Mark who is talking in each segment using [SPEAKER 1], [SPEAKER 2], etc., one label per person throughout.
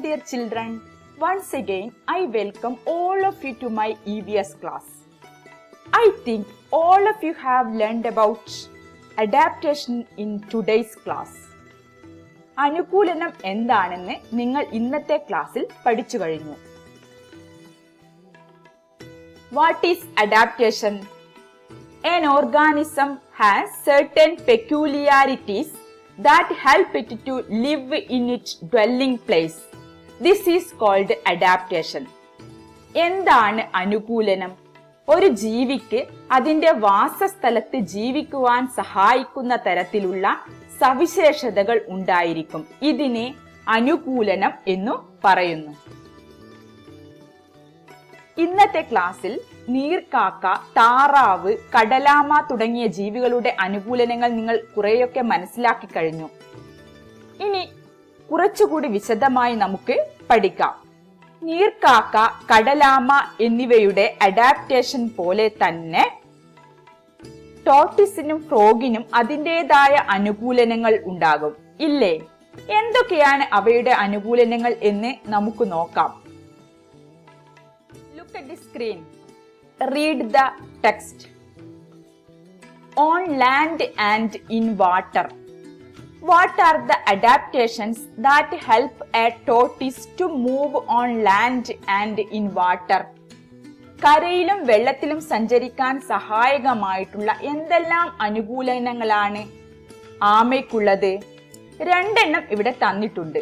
[SPEAKER 1] dear children, once again I welcome all of you to my EVS class. I think all of you have learned about adaptation in today's class. അനുകൂലനം എന്താണെന്ന് നിങ്ങൾ ഇന്നത്തെ ക്ലാസ്സിൽ പഠിച്ചു കഴിഞ്ഞു. What is adaptation? An organism has certain peculiarities that help it to live in its dwelling place. This is called adaptation. എന്താണ് അനുകൂലനം? ഒരു ജീവിക്ക് അതിന്റെ വാസസ്ഥലത്ത് ജീവിക്കുവാൻ സഹായിക്കുന്ന തരത്തിലുള്ള സവിശേഷതകൾ ഉണ്ടായിരിക്കും. ഇതിനെ അനുകൂലനം എന്നു പറയുന്നു. ഇന്നത്തെ ക്ലാസ്സിൽ നീർക്കാക്ക, താറാവ്, കടലാമ തുടങ്ങിയ ജീവികളുടെ അനുകൂലനങ്ങൾ നിങ്ങൾ കുറെയൊക്കെ മനസ്സിലാക്കി കഴിഞ്ഞു. ഇനി കുറച്ചുകൂടി വിശദമായി നമുക്ക് പഠിക്കാം. നീർക്കാക്ക, കടലാമ എന്നിവയുടെ അഡാപ്റ്റേഷൻ പോലെ തന്നെ ടോർട്ടിസിനും ഫ്രോഗിനും അതിൻ്റെതായ അനുകൂലനങ്ങൾ ഉണ്ടാകും, ഇല്ലേ? എന്തൊക്കെയാണ് അവയുടെ അനുകൂലനങ്ങൾ എന്ന് നമുക്ക് നോക്കാം. Look at the screen. Read the text. On land and in water. What are the adaptations that help a tortoise to move on land and in water? കരയിലും വെള്ളത്തിലും സഞ്ചരിക്കാൻ സഹായകമായിട്ടുള്ള എന്തെല്ലാം അനുകൂലനങ്ങളാണ് ആമയ്ക്കുള്ളത്? രണ്ടെണ്ണം ഇവിടെ തന്നിട്ടുണ്ട്.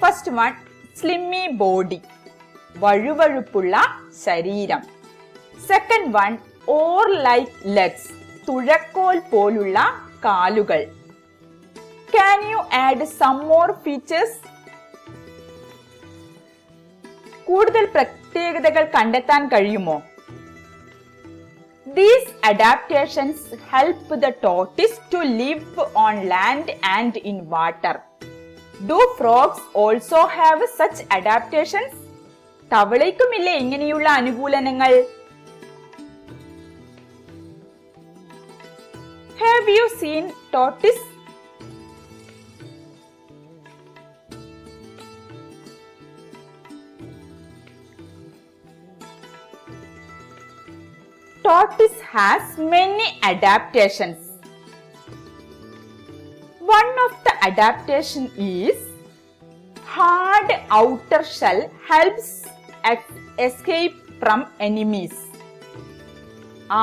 [SPEAKER 1] ഫസ്റ്റ് വൺ, സ്ലിമ്മി ബോഡി, വഴുവഴുപ്പുള്ള ശരീരം. Second one, oar like legs, തുഴക്കോൽ പോലുള്ള കാലുകൾ. Can you add some more features? കൂടുതൽ പ്രത്യേകതകൾ കണ്ടെത്താൻ കഴിയുമോ? These adaptations help the tortoise to live on land and in water. Do frogs also have such adaptations? തവളയ്ക്കുമില്ലേ ഇങ്ങനെയുള്ള അനുകൂലനങ്ങൾ? Have you seen tortoise? Tortoise has many adaptations. One of the adaptation is hard outer shell helps escape from enemies.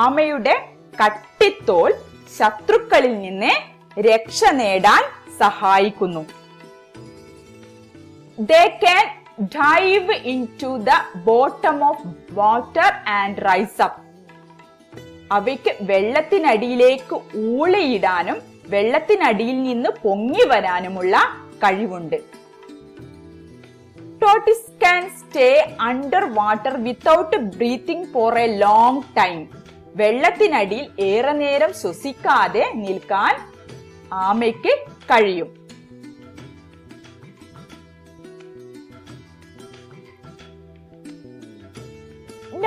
[SPEAKER 1] ആമയുടെ കട്ടിത്തോൽ ശത്രുക്കളിൽ നിന്ന് രക്ഷ നേടാൻ സഹായിക്കുന്നു. They can dive into the bottom of water and rise up. അവയ്ക്ക് വെള്ളത്തിനടിയിലേക്ക് ഊളിയിടാനും വെള്ളത്തിനടിയിൽ നിന്ന് പൊങ്ങി വരാനുമുള്ള കഴിവുണ്ട്. Tortoise can stay under water without breathing for a long time. വെള്ളത്തിനടിയിൽ ഏറെ നേരം ശ്വസിക്കാതെ നിൽക്കാൻ ആമയ്ക്ക് കഴിയും.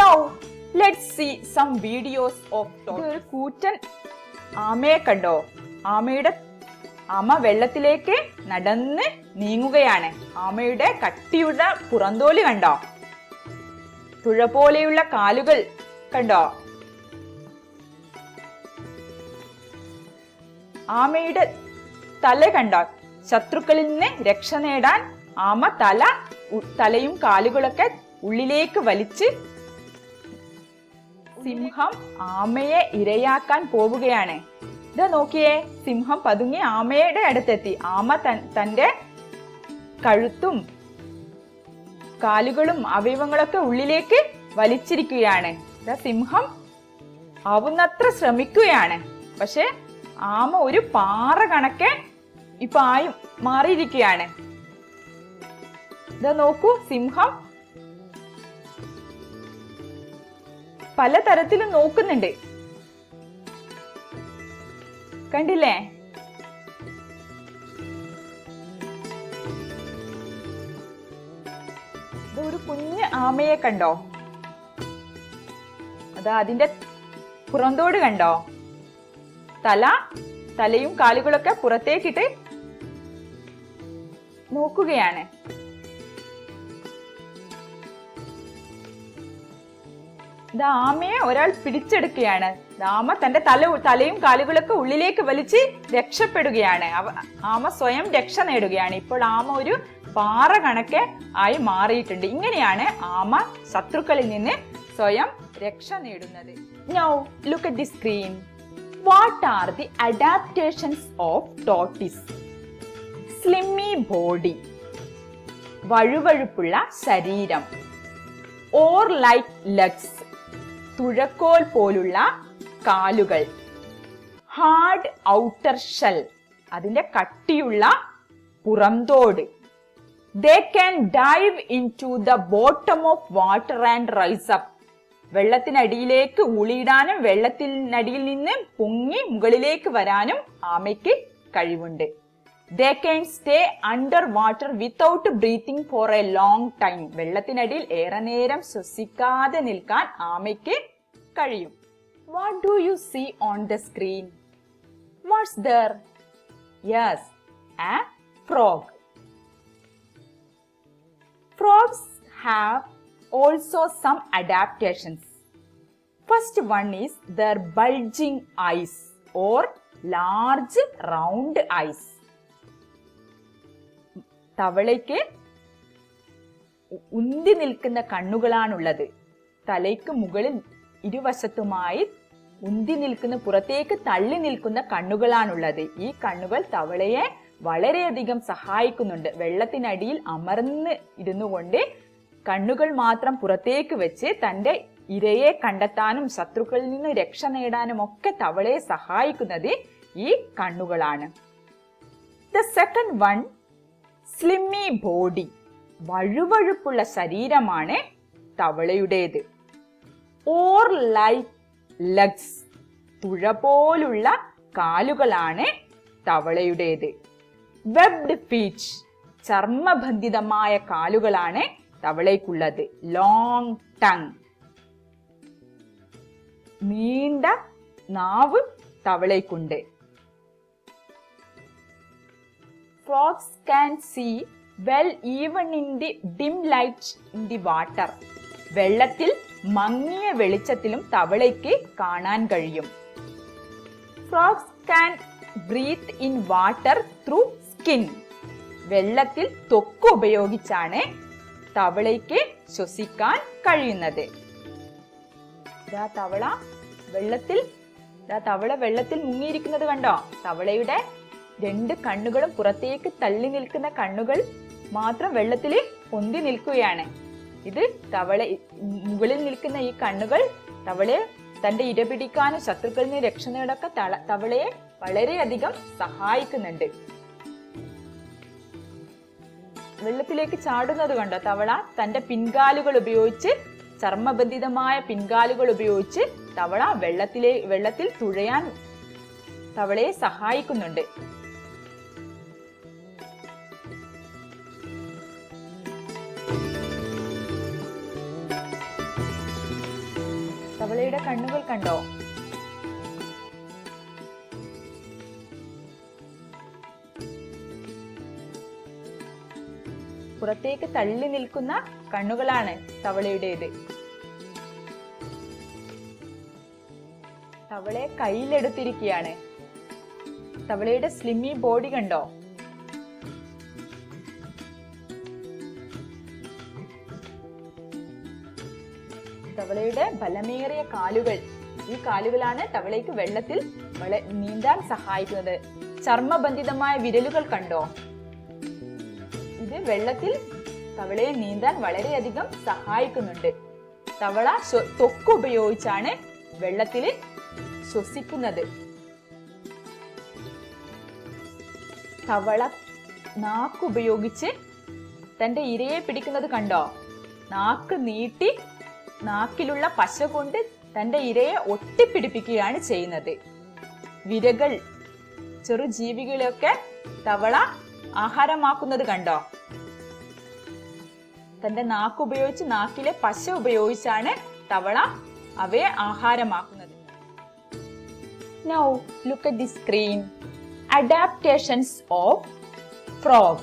[SPEAKER 1] Now let's see some videos of tortoise. ഒരു കൂറ്റൻ ആമയെ കണ്ടോ? ആമ വെള്ളത്തിലേക്ക് നടന്ന് നീങ്ങുകയാണ്. ആമയുടെ കട്ടിയുള്ള പുറന്തോല് കണ്ടോ? തുഴ പോലെയുള്ള കാലുകൾ കണ്ടോ? ആമയുടെ തല കണ്ടോ? ശത്രുക്കളിൽ നിന്ന് രക്ഷ നേടാൻ ആമ തലയും കാലുകളൊക്കെ ഉള്ളിലേക്ക് വലിച്ച് സിംഹം ആമയെ ഇരയാക്കാൻ പോവുകയാണ്. ഇതാ നോക്കിയേ, സിംഹം പതുങ്ങി ആമയുടെ അടുത്തെത്തി. ആമ തന്റെ കഴുത്തും കാലുകളും അവയവങ്ങളൊക്കെ ഉള്ളിലേക്ക് വലിച്ചിരിക്കുകയാണ്. ഇതാ സിംഹം ആവുന്നത്ര ശ്രമിക്കുകയാണ്. പക്ഷെ ആമ ഒരു പാറ കണക്കെ ഇപ്പൊ മാറിയിരിക്കുകയാണ്. ഇതാ നോക്കൂ, സിംഹം പലതരത്തിലും നോക്കുന്നുണ്ട്. കണ്ടില്ലേ? ഒരു കുഞ്ഞ് ആമയെ കണ്ടോ? അതാ അതിന്റെ പുറന്തോട് കണ്ടോ? തലയും കാലുകളൊക്കെ പുറത്തേക്കിട്ട് നോക്കുകയാണ്. ആമയെ ഒരാൾ പിടിച്ചെടുക്കുകയാണ്. ആമ തന്റെ തലയും കാലുകളൊക്കെ ഉള്ളിലേക്ക് വലിച്ച് രക്ഷപ്പെടുകയാണ്. ആമ സ്വയം രക്ഷ നേടുകയാണ്. ഇപ്പോൾ ആമ ഒരു പാറ കണക്കെ ആയി മാറിയിട്ടുണ്ട്. ഇങ്ങനെയാണ് ആമ ശത്രുക്കളിൽ നിന്ന് സ്വയം രക്ഷ നേടുന്നത്. Now look at the screen. What are the adaptations of tortoise? Slimy body, വഴുവഴുപ്പുള്ള ശരീരം. Or like legs, തുഴക്കോൽ പോലുള്ള കാലുകൾ. ഹാർഡ് ഔട്ടർ ഷെൽ, അതിന്റെ കട്ടിയുള്ള പുറംതോട്. They can dive into the bottom of water and rise up. വെള്ളത്തിനടിയിലേക്ക് ഊളിയിടാനും വെള്ളത്തിനടിയിൽ നിന്ന് പൊങ്ങി മുകളിലേക്ക് വരാനും ആമയ്ക്ക് കഴിവുണ്ട്. They can stay under water without breathing for a long time. വെള്ളത്തിനടിയിൽ ഏറെ നേരം ശ്വസിക്കാതെ നിൽക്കാൻ ആമയ്ക്ക് കഴിയും. What do you see on the screen? What's there? Yes, a frog. Frogs have also some adaptations. First one is their bulging eyes or large round eyes. തവളയ്ക്ക് ഉന്തി നിൽക്കുന്ന കണ്ണുകളാണുള്ളത്. തലയ്ക്ക് മുകളിൽ ഇരുവശത്തുമായി ഉന്തി നിൽക്കുന്ന, പുറത്തേക്ക് തള്ളി നിൽക്കുന്ന കണ്ണുകളാണുള്ളത്. ഈ കണ്ണുകൾ തവളയെ വളരെയധികം സഹായിക്കുന്നുണ്ട്. വെള്ളത്തിനടിയിൽ അമർന്ന് ഇരുന്നു കൊണ്ട് കണ്ണുകൾ മാത്രം പുറത്തേക്ക് വെച്ച് തന്റെ ഇരയെ കണ്ടെത്താനും ശത്രുക്കളിൽ നിന്ന് രക്ഷ നേടാനും ഒക്കെ തവളയെ സഹായിക്കുന്നത് ഈ കണ്ണുകളാണ്. The second one, slimy body, വഴുവഴുപ്പുള്ള ശരീരമാണ് തവളയുടേത്. ഓർ ലൈക്ക് ലെഗ്സ്, തുഴ പോലുള്ള കാലുകളാണ് തവളയുടേത്. വെബ്ഡ് ഫീറ്റ്, ചർമ്മബന്ധിതമായ കാലുകളാണ് തവളയ്ക്കുള്ളത്. ലോങ് ടങ്, നീണ്ട നാവ് തവളയ്ക്കുണ്ട്. Frogs can see well even in the dim light in the water. വെള്ളത്തിൽ മങ്ങിയ വെളിച്ചത്തിലും തവളയ്ക്ക് കാണാൻ കഴിയും. Frogs can breathe in water through skin. വെള്ളത്തിൽ ത്വക്ക് ഉപയോഗിച്ചാണ് തവളയ്ക്ക് ശ്വസിക്കാൻ കഴിയുന്നത്. തവള വെള്ളത്തിൽ മുങ്ങിയിരിക്കുന്നത് കണ്ടോ? തവളയുടെ രണ്ട് കണ്ണുകളും പുറത്തേക്ക് തള്ളി നിൽക്കുന്ന കണ്ണുകൾ മാത്രം വെള്ളത്തിൽ പൊന്തി നിൽക്കുകയാണ്. ഇത് മുകളിൽ നിൽക്കുന്ന ഈ കണ്ണുകൾ തവളയെ തന്റെ ഇര പിടിക്കാനും ശത്രുക്കളിൽ നിന്ന് രക്ഷ നേടൊക്കെ തവളയെ വളരെയധികം സഹായിക്കുന്നുണ്ട്. വെള്ളത്തിലേക്ക് ചാടുന്നത് കണ്ടോ? തവള തന്റെ പിൻകാലുകൾ ഉപയോഗിച്ച്, ചർമ്മബന്ധിതമായ പിൻകാലുകൾ ഉപയോഗിച്ച് തവള വെള്ളത്തിൽ തുഴയാൻ തവളയെ സഹായിക്കുന്നുണ്ട്. തവളയുടെ കണ്ണുകൾ കണ്ടോ? പുറത്തേക്ക് തള്ളി നിൽക്കുന്ന കണ്ണുകളാണ് തവളയുടേത്. തവളയെ കയ്യിലെടുത്തിരിക്കുകയാണ്. തവളയുടെ സ്ലിമ്മി ബോഡി കണ്ടോ? തവളയുടെ ബലമേറിയ കാലുകൾ, ഈ കാലുകളാണ് തവളയ്ക്ക് വെള്ളത്തിൽ നീന്താൻ സഹായിക്കുന്നത്. ചർമ്മബന്ധിതമായ വിരലുകൾ കണ്ടോ? ഇത് വെള്ളത്തിൽ തവളയെ നീന്താൻ വളരെയധികം സഹായിക്കുന്നുണ്ട്. തവള ത്വക്ക് ഉപയോഗിച്ചാണ് വെള്ളത്തിൽ ശ്വസിക്കുന്നത്. തവള നാക്കുപയോഗിച്ച് തന്റെ ഇരയെ പിടിക്കുന്നത് കണ്ടോ? നാക്ക് നീട്ടി നാക്കിലുള്ള പശ കൊണ്ട് തന്റെ ഇരയെ ഒട്ടിപ്പിടിപ്പിക്കുകയാണ് ചെയ്യുന്നത്. വിരകൾ, ചെറു ജീവികളെയൊക്കെ തവള ആഹാരമാക്കുന്നത് കണ്ടോ? തന്റെ നാക്കുപയോഗിച്ച്, നാക്കിലെ പശ ഉപയോഗിച്ചാണ് തവള അവയെ ആഹാരമാക്കുന്നത്. Now look at the screen. Adaptations of frog.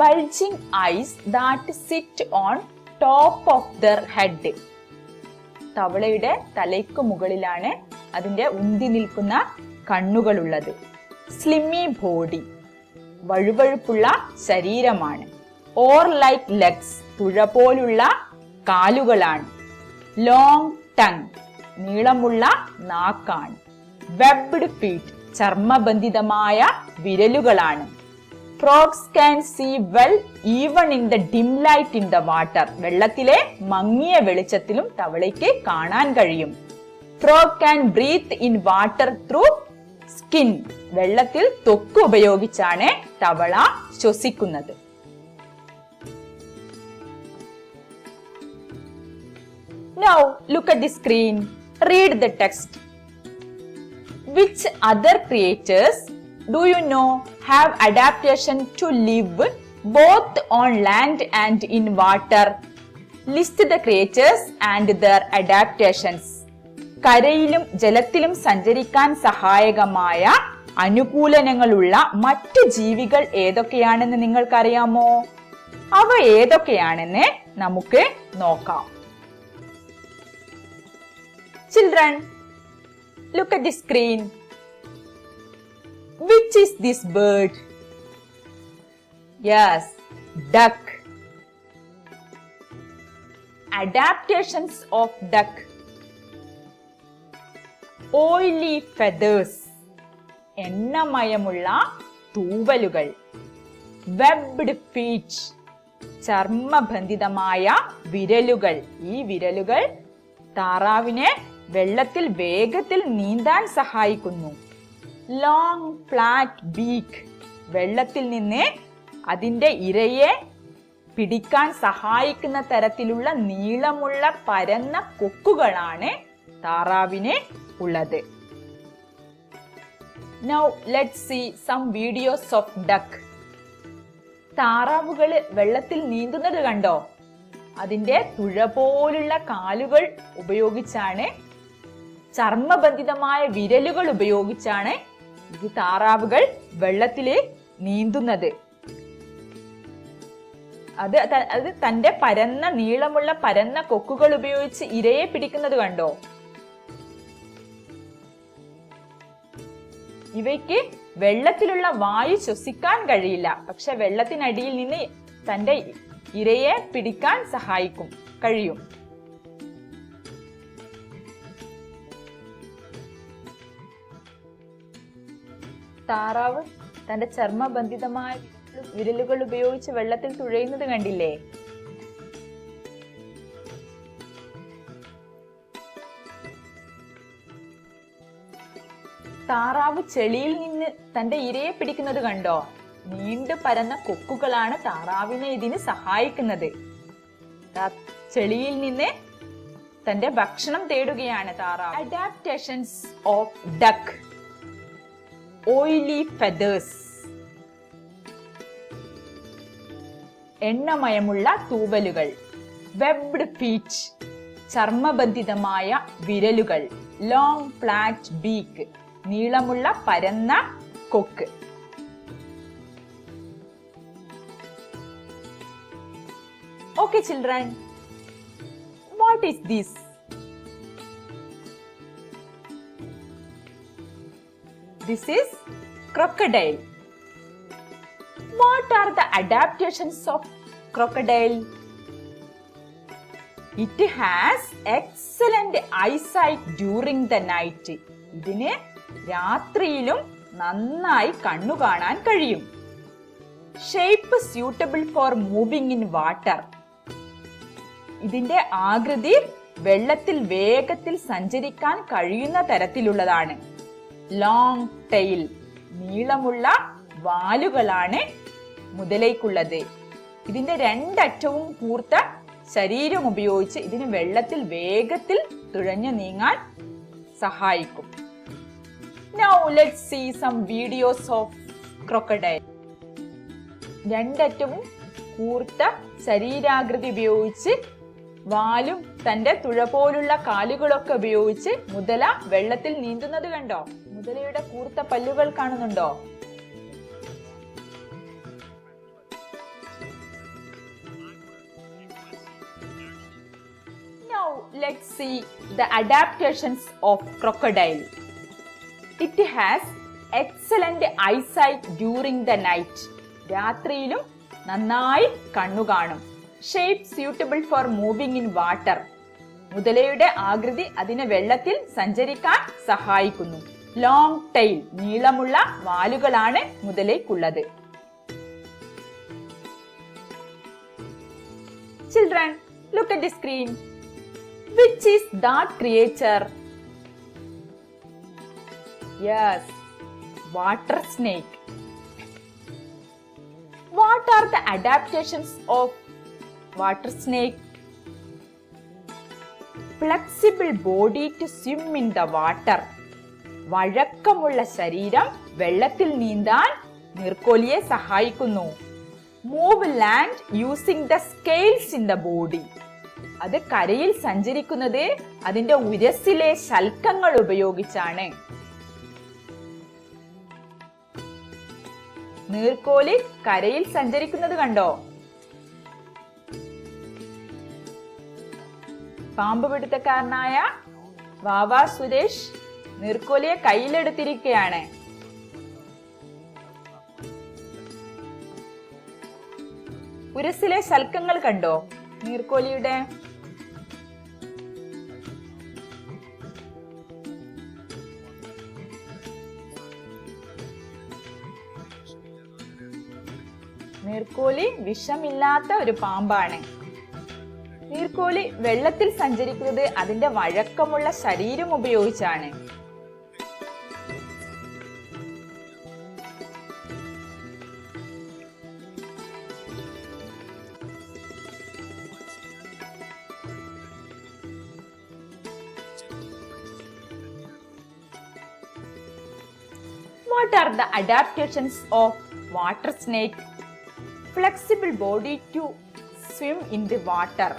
[SPEAKER 1] Bulging eyes that sit on top of their head. തവളയുടെ തലയ്ക്ക് മുകളിലാണ് അതിന്റെ ഉന്തി നിൽക്കുന്ന കണ്ണുകളുള്ളത്. സ്ലിമ്മി ബോഡി, വഴുവഴുപ്പുള്ള ശരീരമാണ്. ഓർ ലൈക്ക് ലെഗ്സ്, തുഴ പോലുള്ള കാലുകളാണ്. ലോങ് ടങ്, നീളമുള്ള നാക്കാണ്. വെബ്ഡ് ഫീറ്റ്, ചർമ്മബന്ധിതമായ വിരലുകളാണ്. Frogs can see well even in the dim light in the water, വെള്ളത്തിലെ മങ്ങിയ വെളിച്ചത്തിലും തവളയ്ക്ക് കാണാൻ കഴിയും. Frog can breathe in water through skin, വെള്ളത്തിൽ ത്വക്ക് ഉപയോഗിച്ചാണ് തവള ശ്വസിക്കുന്നത്. Now look at the screen. Read the text. Which other creatures do you know have adaptation to live both on land and in water? List the creatures and their adaptations. കരയിലും ജലത്തിലും സഞ്ചരിക്കാൻ സഹായകമായ അനുകൂലനങ്ങളുള്ള മറ്റു ജീവികൾ ഏതൊക്കെയാണെന്ന് നിങ്ങൾക്കറിയാമോ? അവ ഏതൊക്കെയാണെന്ന് നമുക്ക് നോക്കാം. Children, look at the screen. Which is this bird? Yes, duck. Adaptations of duck. Oily feathers, എണ്ണമയമുള്ള തൂവലുകൾ. വെബ്ഡ് ഫീറ്റ്, ചർമ്മബന്ധിതമായ വിരലുകൾ. ഈ വിരലുകൾ താറാവിനെ വെള്ളത്തിൽ വേഗത്തിൽ നീന്താൻ സഹായിക്കുന്നു. ലോങ് ഫ്ലാറ്റ് ബീക്ക്, വെള്ളത്തിൽ നിന്ന് അതിന്റെ ഇരയെ പിടിക്കാൻ സഹായിക്കുന്ന തരത്തിലുള്ള നീളമുള്ള പരന്ന കൊക്കുകളാണ് താറാവിന് ഉള്ളത്. Now let's see some videos of duck. താറാവുകൾ വെള്ളത്തിൽ നീന്തുന്നത് കണ്ടോ? അതിന്റെ തുഴ പോലുള്ള കാലുകൾ ഉപയോഗിച്ചാണ്, ചർമ്മബന്ധിതമായ വിരലുകൾ ഉപയോഗിച്ചാണ് ഈ താറാവുകൾ വെള്ളത്തില് നീന്തുന്നത്. അത് തന്റെ പരന്ന നീളമുള്ള പരന്ന കൊക്കുകൾ ഉപയോഗിച്ച് ഇരയെ പിടിക്കുന്നത് കണ്ടോ? ഇവയ്ക്ക് വെള്ളത്തിലുള്ള വായു ശ്വസിക്കാൻ കഴിയില്ല, പക്ഷെ വെള്ളത്തിനടിയിൽ നിന്ന് തന്റെ ഇരയെ പിടിക്കാൻ കഴിയും. താറാവ് തന്റെ ചർമ്മബന്ധിതമായ വിരലുകൾ ഉപയോഗിച്ച് വെള്ളത്തിൽ തുഴയുന്നത് കണ്ടില്ലേ? താറാവ് ചെളിയിൽ നിന്ന് തന്റെ ഇരയെ പിടിക്കുന്നത് കണ്ടോ? നീണ്ടു പരന്ന കൊക്കുകളാണ് താറാവിനെ ഇതിന് സഹായിക്കുന്നത്. ചെളിയിൽ നിന്ന് തന്റെ ഭക്ഷണം തേടുകയാണ് താറാവ്. Adaptations of duck. Oily feathers, എണ്ണമയമുള്ള തൂവലുകൾ. വെബ്ഡ് ഫീറ്റ്, ചർമ്മബന്ധിതമായ വിരലുകൾ. ലോങ് ഫ്ലാറ്റ് ബീക്ക്, നീളമുള്ള പരന്ന കൊക്ക്. Okay children, what is this? This is crocodile. What are the adaptations of crocodile? It has excellent eyesight during the night. ഇതിന് രാത്രിയിലും നന്നായി കണ്ണു കാണാൻ കഴിയും. Shape suitable for moving in water. ഇതിന്റെ ആകൃതി വെള്ളത്തിൽ വേഗത്തിൽ സഞ്ചരിക്കാൻ കഴിയുന്ന തരത്തിലുള്ളതാണ്. ലോങ് ടെയിൽ, നീളമുള്ള വാലുകളാണ് മുതലയ്ക്കുള്ളത്. ഇതിന്റെ രണ്ടറ്റവും കൂർത്ത ശരീരം ഉപയോഗിച്ച് ഇതിന് വെള്ളത്തിൽ വേഗത്തിൽ തുഴഞ്ഞു നീങ്ങാൻ സഹായിക്കും. Now let's see some videos of crocodile. രണ്ടറ്റവും കൂർത്ത ശരീരാകൃതി ഉപയോഗിച്ച് വാലും തന്റെ തുഴ പോലുള്ള കാലുകളൊക്കെ ഉപയോഗിച്ച് മുതല വെള്ളത്തിൽ നീന്തുന്നത് കണ്ടോ? മുതലയുടെ കൂർത്ത പല്ലുകൾ കാണുന്നുണ്ടോ? Now let's see the adaptations of crocodile. It has excellent eyesight during the night. രാത്രിയിലും നന്നായി കണ്ണു കാണും. Shape suitable for moving in water. മുതലയുടെ ആകൃതി അതിനെ വെള്ളത്തിൽ സഞ്ചരിക്കാൻ സഹായിക്കുന്നു. Long tail, നീളമുള്ള വാലുകളാണ് മുതലയ്ക്കുള്ളത്. Children, look at the screen. Which is that creature? Yes, water snake. What are the adaptations of water snake? Flexible body to swim in the water. വഴക്കമുള്ള ശരീരം വെള്ളത്തിൽ നീന്താൻ നീർക്കോലിയെ സഹായിക്കുന്നു. Move land using the scales in the body. അത് കരയിൽ സഞ്ചരിക്കുന്നത് അതിന്റെ ഉരസ്സിലെ ശൽക്കങ്ങൾ ഉപയോഗിച്ചാണ്. നീർക്കോലി കരയിൽ സഞ്ചരിക്കുന്നത് കണ്ടോ? പാമ്പ് പിടുത്തക്കാരനായ വാവ സുരേഷ് നീർക്കോലിയെ കയ്യിലെടുത്തിരിക്കുകയാണ്. ഉരസ്സിലെ ശൽക്കങ്ങൾ കണ്ടോ നീർക്കോലിയുടെ? നീർക്കോലി വിഷമില്ലാത്ത ഒരു പാമ്പാണ്. നീർക്കോലി വെള്ളത്തിൽ സഞ്ചരിക്കുന്നത് അതിന്റെ വഴക്കമുള്ള ശരീരം ഉപയോഗിച്ചാണ്. What are the adaptations of water snake? Flexible body to swim in the water.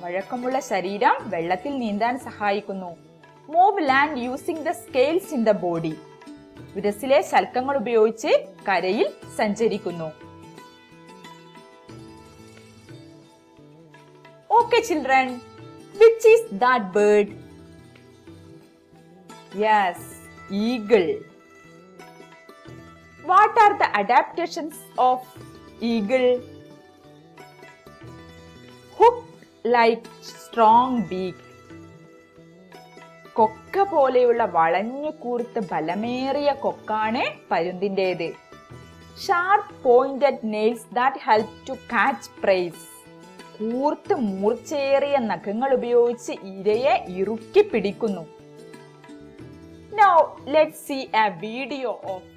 [SPEAKER 1] വഴക്കമുള്ള ശരീരം വെള്ളത്തിൽ നീന്താൻ സഹായിക്കുന്നു. Move land using the scales in the body. ഉരസ്സിലെ ശൽക്കങ്ങൾ ഉപയോഗിച്ച് കരയിൽ സഞ്ചരിക്കുന്നു. Okay children, which is that bird? Yes, eagle. What are the adaptations of eagle? Hook like strong beak. കൊക്ക പോലെയുള്ള വളഞ്ഞു കൂർത്ത ബലമേറിയ കൊക്കാണ് പരുന്തിൻ്റെത്. Sharp pointed nails that help to catch prize. കൂർത്ത് മൂർച്ചയേറിയ നഖങ്ങൾ ഉപയോഗിച്ച് ഇരയെ ഇറുക്കി പിടിക്കുന്നു. Now let's see a video of eagle.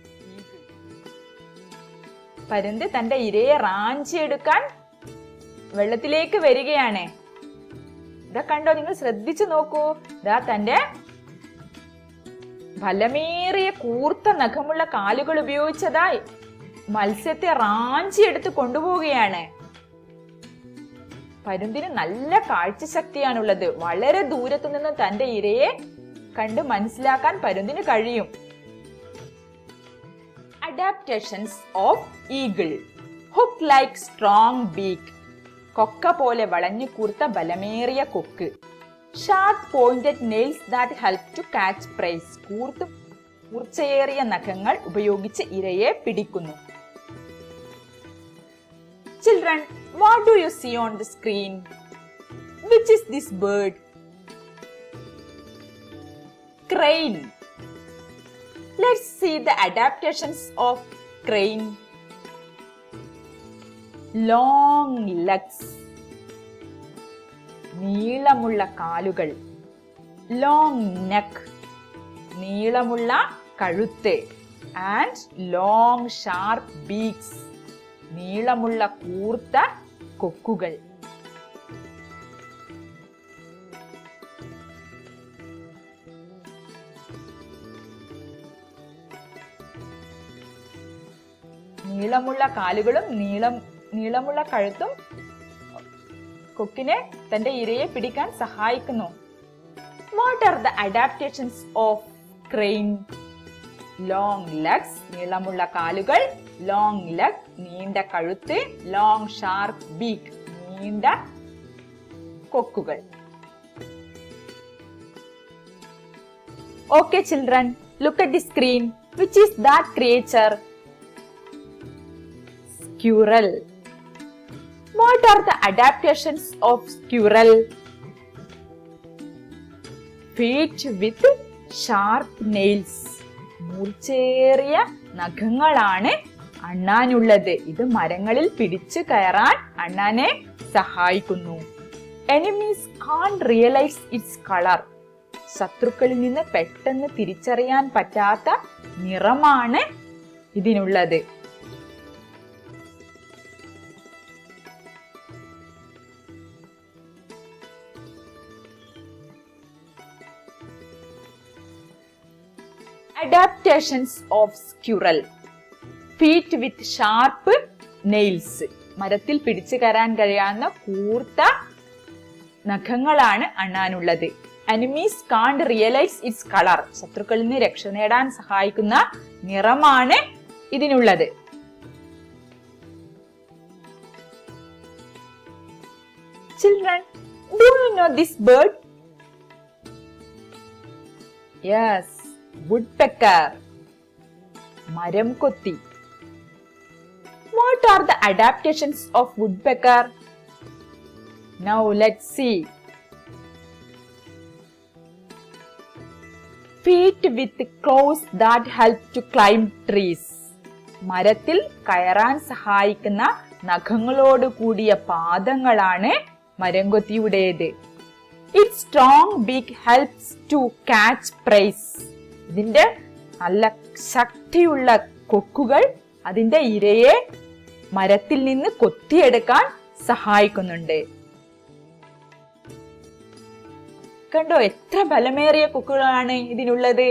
[SPEAKER 1] പരുന്ത് തന്റെ ഇരയെ റാഞ്ചിയെടുക്കാൻ വെള്ളത്തിലേക്ക് വരികയാണ്. ഇതാ കണ്ടോ, നിങ്ങൾ ശ്രദ്ധിച്ചു നോക്കൂ. ഇതാ തന്റെ ബലമേറിയ കൂർത്ത നഖമുള്ള കാലുകൾ ഉപയോഗിച്ചതായി മത്സ്യത്തെ റാഞ്ചിയെടുത്ത് കൊണ്ടുപോവുകയാണ്. പരുന്തിന് നല്ല കാഴ്ചശക്തിയാണുള്ളത്. വളരെ ദൂരത്തു നിന്ന് തന്റെ ഇരയെ കണ്ട് മനസ്സിലാക്കാൻ പരുന്തിന് കഴിയും. Adaptations of eagle. Hook like strong beak. കൊക്ക പോലെ വളഞ്ഞു കൂർത്ത ബലമേറിയ കൊക്ക്. Sharp pointed nails that help to catch prey. കൂർത്ത് മൂർച്ചയേറിയ നഖങ്ങൾ ഉപയോഗിച്ച് ഇരയെ പിടിക്കുന്നു. Children, what do you see on the screen? Which is this bird? Crane. Let's see the adaptations of crane. Long legs. നീളമുള്ള കാലുകൾ. Long neck. നീളമുള്ള കഴുത്ത്. And long sharp beaks. നീളമുള്ള കൂർത്ത കൊക്കുകൾ. നീളമുള്ള കാലുകളും നീളമുള്ള കഴുത്തും കൊക്കിനെ തന്റെ ഇരയെ പിടിക്കാൻ സഹായിക്കുന്നു. What are the adaptations of crane? Long legs, നീളമുള്ള കാലുകൾ. Long leg, നീണ്ട കഴുത്ത്. Long sharp beak, നീണ്ട കൊക്കുകൾ. Okay children, look at the screen. Which is that creature? Squirrel. What are the adaptations of squirrel? Feet with sharp nails. മൂർച്ചേറിയ നഖങ്ങളാണ് അണ്ണാനുള്ളത്. ഇത് മരങ്ങളിൽ പിടിച്ചു കയറാൻ അണ്ണാനെ സഹായിക്കുന്നു. Enemies can't realize its color. ശത്രുക്കളിൽ നിന്ന് പെട്ടെന്ന് തിരിച്ചറിയാൻ പറ്റാത്ത നിറമാണ് ഇതിനുള്ളത്. Adaptations of squirrel. Feet with sharp nails. മരത്തിൽ പിടിച്ചു കയറാൻ കഴിയാവുന്ന കൂർത്ത നഖങ്ങളാണ് അണ്ണാനുള്ളത്. Enemies can't realize its color. ശത്രുക്കളിൽ നിന്ന് രക്ഷ നേടാൻ സഹായിക്കുന്ന നിറമാണ് ഇതിനുള്ളത്. Children, do you know this bird? Yes, woodpecker. മരം കൊത്തി. What are the adaptations of woodpecker? Now let's see. Feet with claws that help to climb trees. മരത്തിൽ കയറാൻ സഹായിക്കുന്ന നഖങ്ങളോട് കൂടിയ പാദങ്ങളാണ് മരംകൊത്തിയുടേത്. Its strong beak helps to catch prey. ഇതിന്റെ നല്ല ശക്തിയുള്ള കൊക്കുകൾ അതിന്റെ ഇരയെ മരത്തിൽ നിന്ന് കൊത്തിയെടുക്കാൻ സഹായിക്കുന്നുണ്ട്. കണ്ടോ എത്ര ബലമേറിയ കൊക്കുകളാണ് ഇതിനുള്ളത്.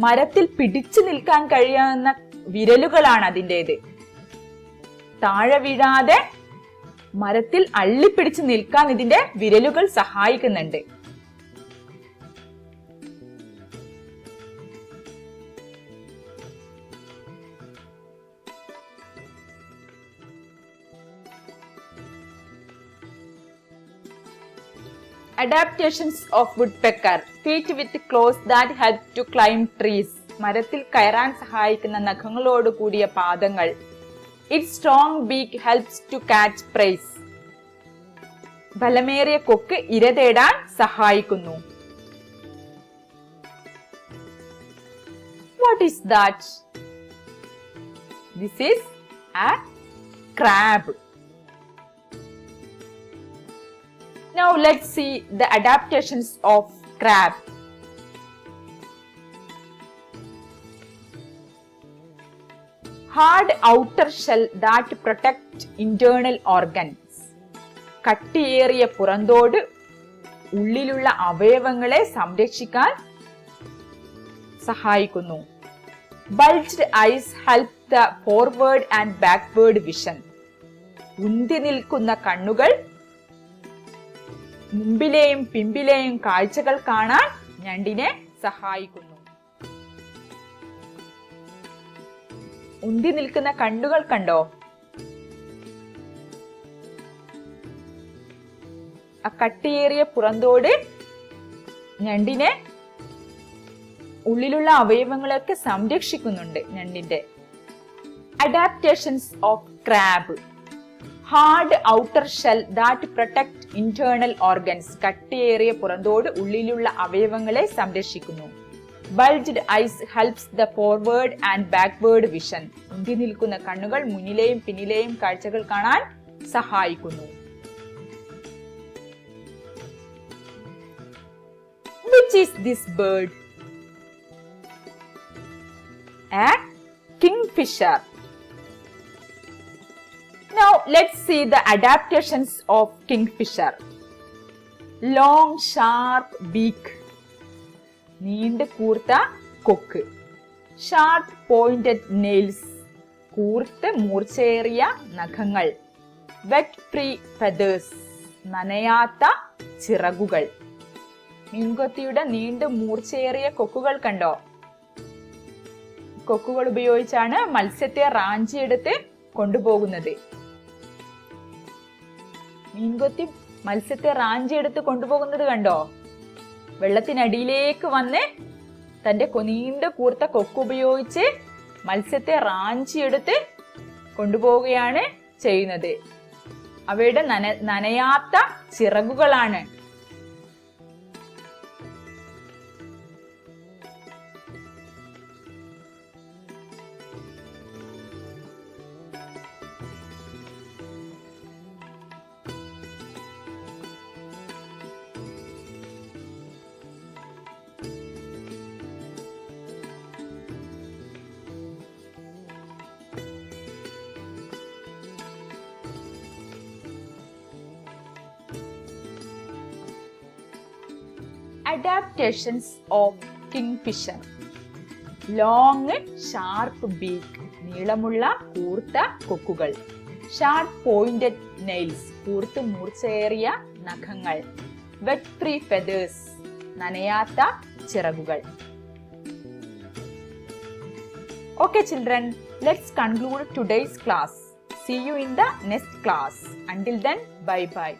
[SPEAKER 1] മരത്തിൽ പിടിച്ചു നിൽക്കാൻ കഴിയാവുന്ന വിരലുകളാണ് അതിൻ്റെത്. താഴെ വീഴാതെ മരത്തിൽ അള്ളിപ്പിടിച്ചു നിൽക്കാൻ ഇതിന്റെ വിരലുകൾ സഹായിക്കുന്നുണ്ട്. Adaptations of woodpecker. Feet with claws that help to climb trees. മരത്തിൽ കയറാൻ സഹായിക്കുന്ന നഖങ്ങളോട് കൂടിയ പാദങ്ങൾ. Its strong beak helps to catch prey. ബലമേറിയ കൊക്ക് ഇര തേടാൻ സഹായിക്കുന്നു. What is that? This is a crab. Now let's see the adaptations of crab. Hard outer shell that protect internal organs. കട്ടിയേറിയ പുറന്തോട് ഉള്ളിലുള്ള അവയവങ്ങളെ സംരക്ഷിക്കാൻ സഹായിക്കുന്നു. Bulged eyes help the forward and backward vision. ഉന്തി നിൽക്കുന്ന കണ്ണുകൾ മുമ്പിലെയും പിമ്പിലെയും കാഴ്ചകൾ കാണാൻ ഞണ്ടിനെ സഹായിക്കുന്നു. ഉന്തി നിൽക്കുന്ന കണ്ണുകൾ കണ്ടോ? ആ കട്ടിയേറിയ പുറന്തോട് ഞണ്ടിനെ ഉള്ളിലുള്ള അവയവങ്ങളൊക്കെ സംരക്ഷിക്കുന്നുണ്ട് ഞണ്ടിന്റെ. Adaptations of crab. Hard outer shell that protect internal organs. കട്ടിയേറിയ പുറന്തോട് ഉള്ളിലുള്ള അവയവങ്ങളെ സംരക്ഷിക്കുന്നു. Bulged eyes helps the forward and backward vision. ഉന്തി നിൽക്കുന്ന കണ്ണുകൾ മുന്നിലെയും പിന്നിലെയും കാഴ്ചകൾ കാണാൻ സഹായിക്കുന്നു. Which is this bird? A kingfisher. Now let's see the adaptations of kingfisher. Long sharp beak. നീണ്ട കൂർത്ത കൊക്ക്. Sharp pointed nails. കൂർത്ത മൂർച്ചയേറിയ നഖങ്ങൾ. Wet free feathers. നനയാത്ത ചിറകുകൾ. മീൻകൊത്തിയുടെ നീണ്ട മൂർച്ചയേറിയ കൊക്കുകൾ കണ്ടോ? കൊക്കുകൾ ഉപയോഗിച്ചാണ് മത്സ്യത്തെ റാഞ്ചിയെടുത്ത് കൊണ്ടുപോകുന്നത്. മീൻകൊത്തി മത്സ്യത്തെ റാഞ്ചിയെടുത്ത് കൊണ്ടുപോകുന്നത് കണ്ടോ? വെള്ളത്തിനടിയിലേക്ക് വന്ന് തന്റെ നീണ്ട കൂർത്ത കൊക്കുപയോഗിച്ച് മത്സ്യത്തെ റാഞ്ചിയെടുത്ത് കൊണ്ടുപോവുകയാണ് ചെയ്യുന്നത്. അവയുടെ നനയാത്ത ചിറകുകളാണ്. Adaptations of kingfisher. Long sharp beak, നീളമുള്ള കൂർത്ത കൊക്കുകൾ. Sharp pointed nails, കൂർത്ത് മൂർച്ചയേറിയ നഖങ്ങൾ. Wet free feathers, നനയാത്ത ചിറകുകൾ. Okay children, let's conclude today's class. See you in the next class. Until then, bye bye.